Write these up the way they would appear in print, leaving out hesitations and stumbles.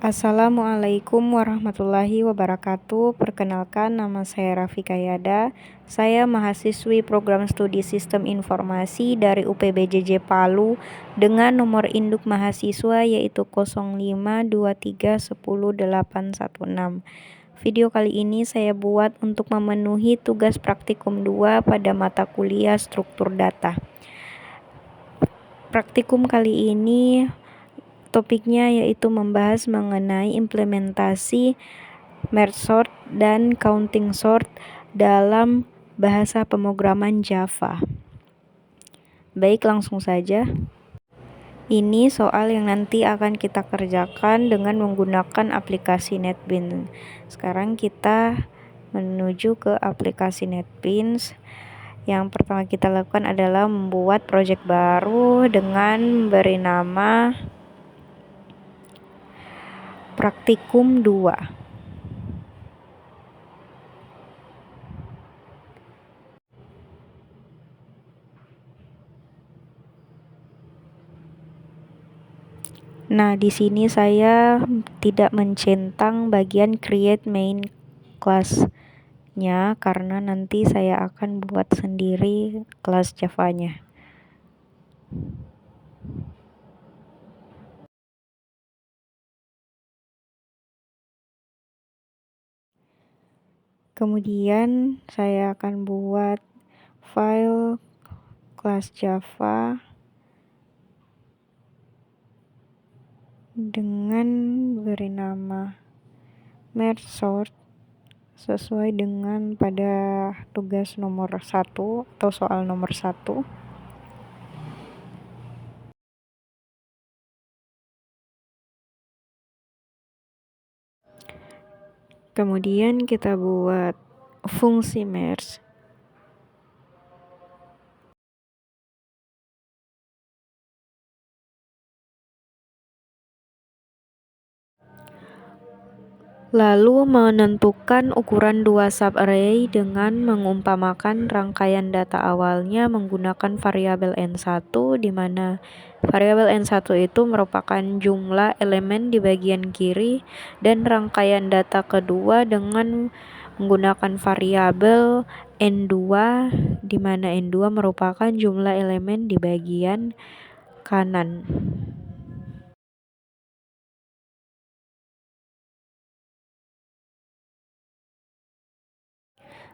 Assalamualaikum warahmatullahi wabarakatuh. Perkenalkan, nama saya Rafika Yada. Saya mahasiswi program studi Sistem Informasi dari UPBJJ Palu dengan nomor induk mahasiswa yaitu 0523100816. Video kali ini saya buat untuk memenuhi tugas praktikum 2 pada mata kuliah struktur data. Praktikum kali ini topiknya yaitu membahas mengenai implementasi merge sort dan counting sort dalam bahasa pemrograman Java. Baik, langsung saja. Ini soal yang nanti akan kita kerjakan dengan menggunakan aplikasi NetBeans. Sekarang kita menuju ke aplikasi NetBeans. Yang pertama kita lakukan adalah membuat project baru dengan beri nama Praktikum 2. Nah, di sini saya tidak mencentang bagian create main class-nya karena nanti saya akan buat sendiri kelas Java-nya. Kemudian saya akan buat file kelas Java dengan beri nama merge sort sesuai dengan pada tugas nomor 1 atau soal nomor 1. Kemudian kita buat fungsi merge. Lalu menentukan ukuran 2 subarray dengan mengumpamakan rangkaian data awalnya menggunakan variabel N1, di mana variabel N1 itu merupakan jumlah elemen di bagian kiri, dan rangkaian data kedua dengan menggunakan variabel N2, di mana N2 merupakan jumlah elemen di bagian kanan.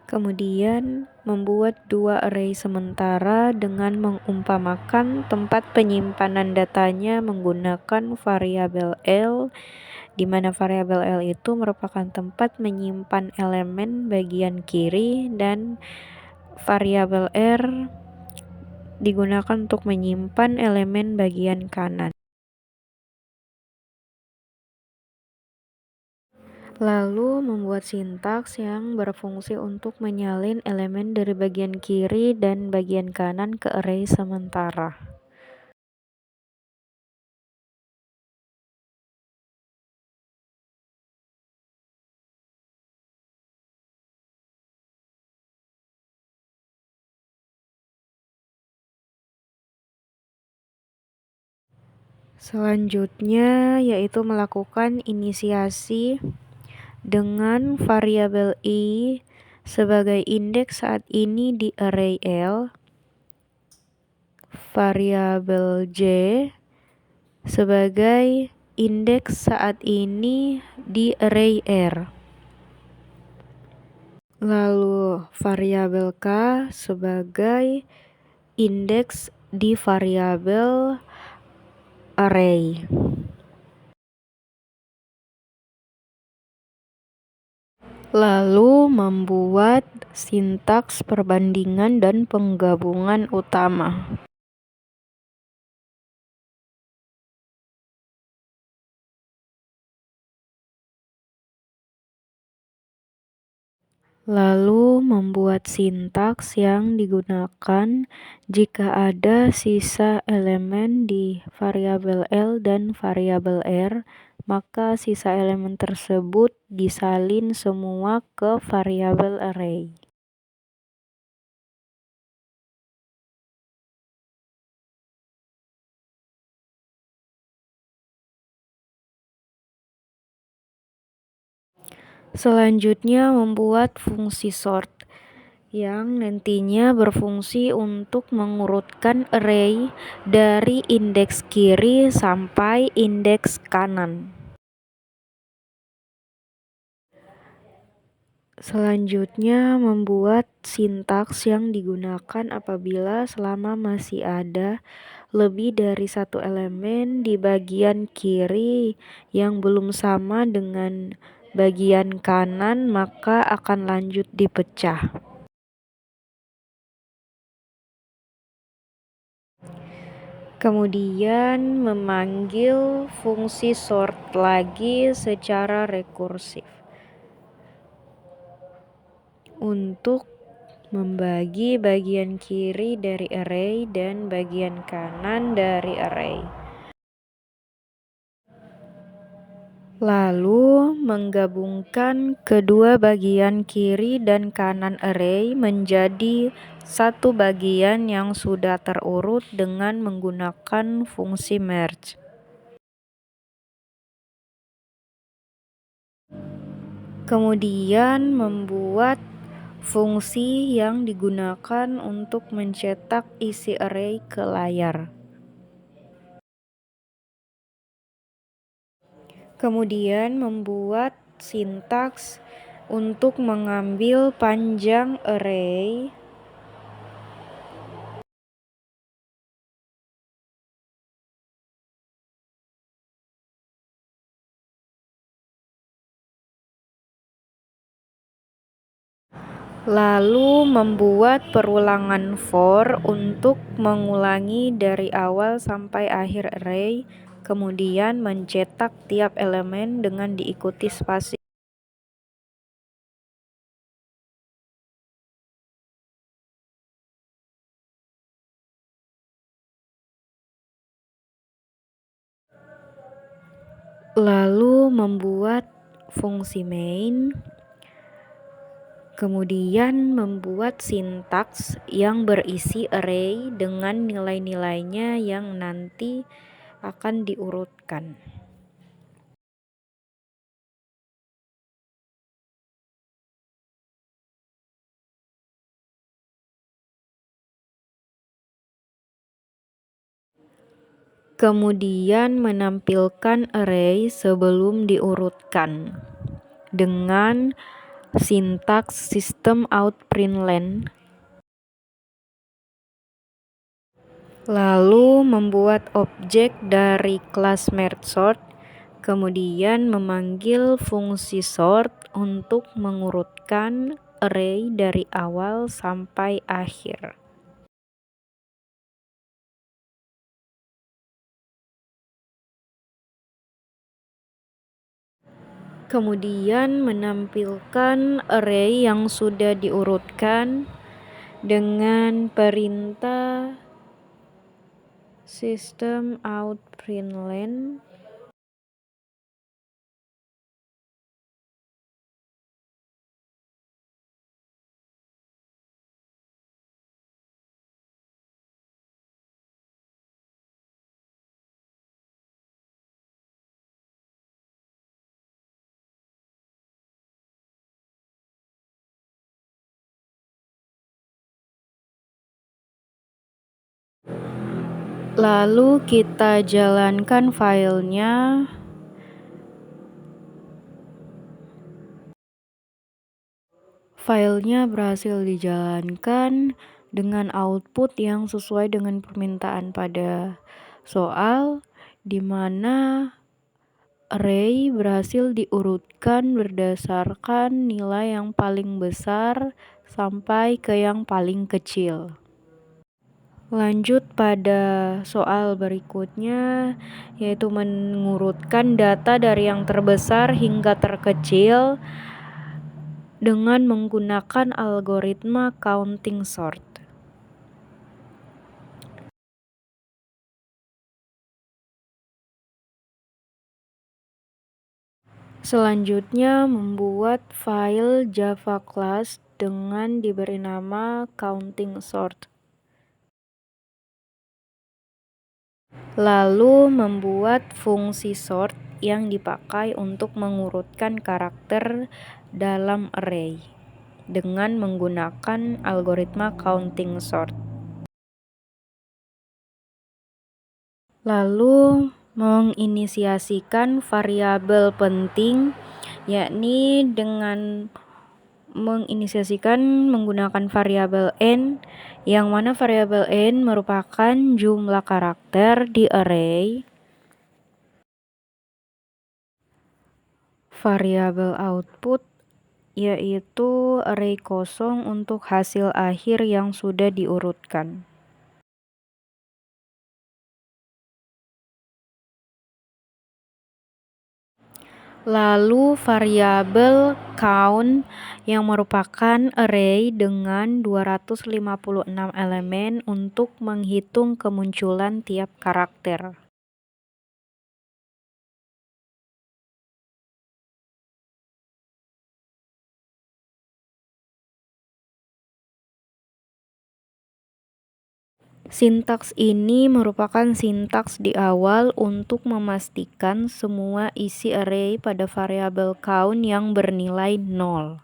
Kemudian membuat 2 array sementara dengan mengumpamakan tempat penyimpanan datanya menggunakan variabel L, di mana variabel L itu merupakan tempat menyimpan elemen bagian kiri dan variabel R digunakan untuk menyimpan elemen bagian kanan. Lalu membuat sintaks yang berfungsi untuk menyalin elemen dari bagian kiri dan bagian kanan ke array sementara. Selanjutnya yaitu melakukan inisiasi dengan variabel i sebagai indeks saat ini di array L, variabel j sebagai indeks saat ini di array R, lalu variabel k sebagai indeks di variabel array. Lalu membuat sintaks perbandingan dan penggabungan utama. Lalu membuat sintaks yang digunakan jika ada sisa elemen di variabel L dan variabel R, maka sisa elemen tersebut disalin semua ke variabel array. Selanjutnya membuat fungsi sort yang nantinya berfungsi untuk mengurutkan array dari indeks kiri sampai indeks kanan. Selanjutnya membuat sintaks yang digunakan apabila selama masih ada lebih dari satu elemen di bagian kiri yang belum sama dengan bagian kanan, maka akan lanjut dipecah. Kemudian memanggil fungsi sort lagi secara rekursif untuk membagi bagian kiri dari array dan bagian kanan dari array. Lalu menggabungkan kedua bagian kiri dan kanan array menjadi satu bagian yang sudah terurut dengan menggunakan fungsi merge. Kemudian membuat fungsi yang digunakan untuk mencetak isi array ke layar. Kemudian membuat sintaks untuk mengambil panjang array lalu membuat perulangan for untuk mengulangi dari awal sampai akhir array, kemudian mencetak tiap elemen dengan diikuti spasi. Lalu membuat fungsi main, kemudian membuat sintaks yang berisi array dengan nilai-nilainya yang nanti akan diurutkan. Kemudian menampilkan array sebelum diurutkan dengan sintaks system out println. Lalu membuat objek dari kelas mergesort, kemudian memanggil fungsi sort untuk mengurutkan array dari awal sampai akhir. Kemudian menampilkan array yang sudah diurutkan dengan perintah system out println. Lalu kita jalankan filenya. Filenya berhasil dijalankan dengan output yang sesuai dengan permintaan pada soal, di mana array berhasil diurutkan berdasarkan nilai yang paling besar sampai ke yang paling kecil. Lanjut pada soal berikutnya, yaitu mengurutkan data dari yang terbesar hingga terkecil dengan menggunakan algoritma counting sort. Selanjutnya membuat file Java class dengan diberi nama counting sort. Lalu membuat fungsi sort yang dipakai untuk mengurutkan karakter dalam array dengan menggunakan algoritma counting sort. Lalu menginisiasikan variabel penting, yakni dengan menginisiasikan menggunakan variabel n, yang mana variabel n merupakan jumlah karakter di array. Variabel output yaitu array kosong untuk hasil akhir yang sudah diurutkan. Lalu variabel count yang merupakan array dengan 256 elemen untuk menghitung kemunculan tiap karakter. Sintaks ini merupakan sintaks di awal untuk memastikan semua isi array pada variabel count yang bernilai 0.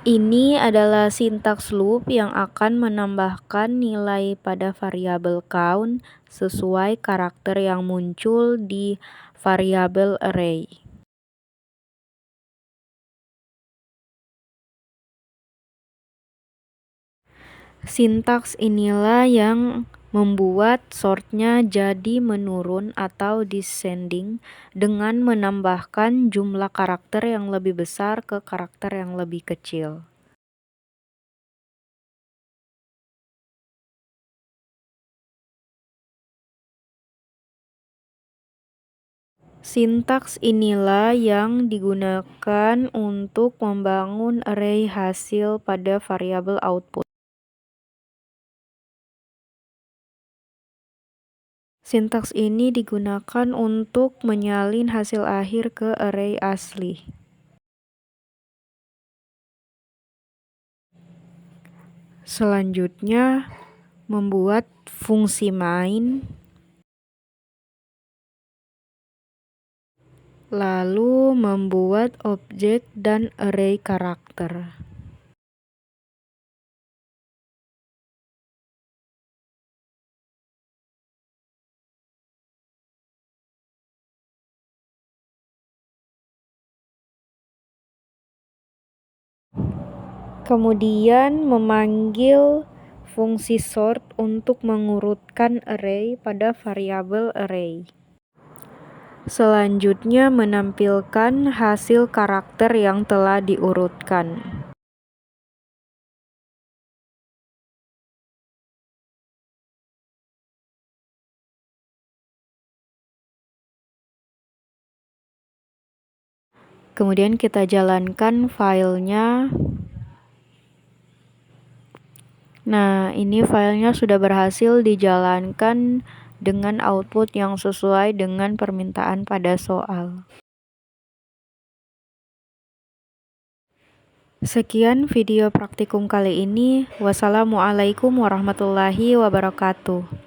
Ini adalah sintaks loop yang akan menambahkan nilai pada variabel count sesuai karakter yang muncul di variabel array. Sintaks inilah yang membuat sortnya jadi menurun atau descending dengan menambahkan jumlah karakter yang lebih besar ke karakter yang lebih kecil. Sintaks inilah yang digunakan untuk membangun array hasil pada variabel output. Sintaks ini digunakan untuk menyalin hasil akhir ke array asli. Selanjutnya, membuat fungsi main, lalu membuat objek dan array karakter. Kemudian memanggil fungsi sort untuk mengurutkan array pada variabel array. Selanjutnya menampilkan hasil karakter yang telah diurutkan. Kemudian kita jalankan filenya. Nah, ini filenya sudah berhasil dijalankan dengan output yang sesuai dengan permintaan pada soal. Sekian video praktikum kali ini. Wassalamualaikum warahmatullahi wabarakatuh.